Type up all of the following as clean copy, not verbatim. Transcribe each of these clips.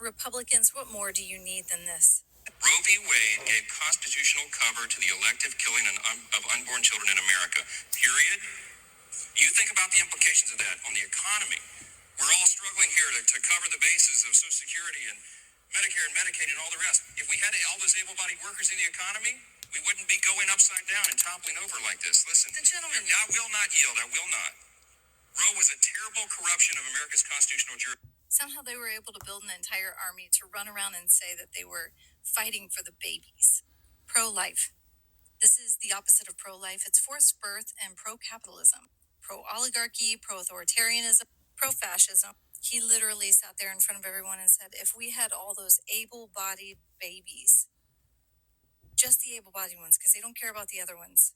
Republicans, what more do you need than this? Roe v. Wade gave constitutional cover to the elective killing of unborn children in America, period. You think about the implications of that on the economy. We're all struggling here to cover the bases of Social Security and Medicare and Medicaid and all the rest. If we had all those able-bodied workers in the economy, we wouldn't be going upside down and toppling over like this. Listen, the gentleman, I will not yield. I will not. Roe was a terrible corruption of America's constitutional jurisdiction. Somehow they were able to build an entire army to run around and say that they were fighting for the babies. Pro-life. This is the opposite of pro-life. It's forced birth and pro-capitalism. Pro-oligarchy, pro-authoritarianism, pro-fascism. He literally sat there in front of everyone and said, if we had all those able-bodied babies, just the able-bodied ones, because they don't care about the other ones,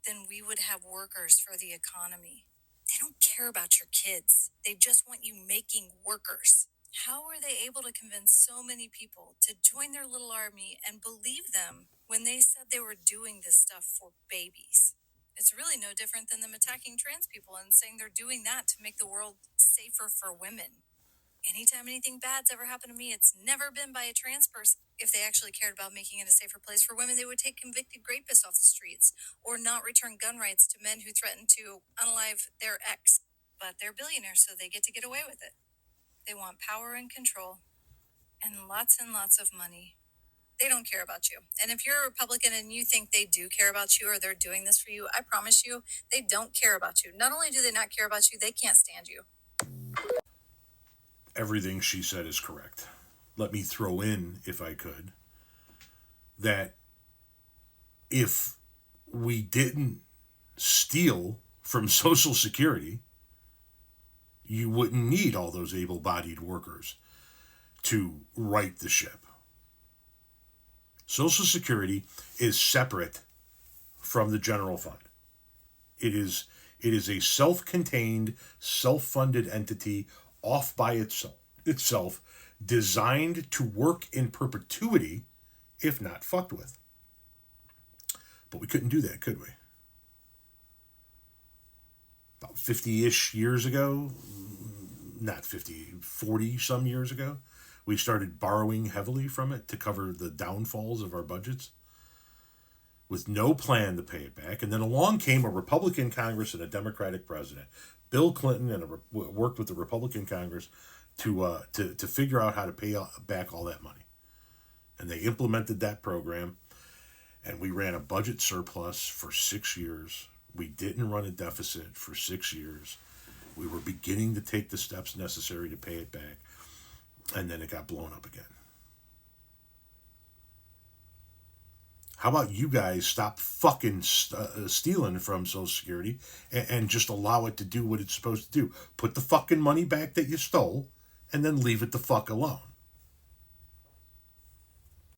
then we would have workers for the economy. They don't care about your kids. They just want you making workers. How were they able to convince so many people to join their little army and believe them when they said they were doing this stuff for babies? It's really no different than them attacking trans people and saying they're doing that to make the world safer for women. Anytime anything bad's ever happened to me, it's never been by a trans person. If they actually cared about making it a safer place for women, they would take convicted rapists off the streets or not return gun rights to men who threatened to unalive their ex. But they're billionaires, so they get to get away with it. They want power and control and lots of money. They don't care about you. And if you're a Republican and you think they do care about you or they're doing this for you, I promise you, they don't care about you. Not only do they not care about you, they can't stand you. Everything she said is correct. Let me throw in, if I could, that if we didn't steal from Social Security, you wouldn't need all those able-bodied workers to right the ship. Social Security is separate from the general fund. It is a self-contained, self-funded entity off by itself, designed to work in perpetuity if not fucked with. But we couldn't do that, could we? About 50-ish years ago, not 50, 40 some years ago, we started borrowing heavily from it to cover the downfalls of our budgets with no plan to pay it back. And then along came a Republican Congress and a Democratic president. Bill Clinton worked with the Republican Congress to figure out how to pay back all that money. And they implemented that program, and we ran a budget surplus for 6 years. We didn't run a deficit for 6 years. We were beginning to take the steps necessary to pay it back, and then it got blown up again. How about you guys stop fucking stealing from Social Security and just allow it to do what it's supposed to do? Put the fucking money back that you stole and then leave it the fuck alone.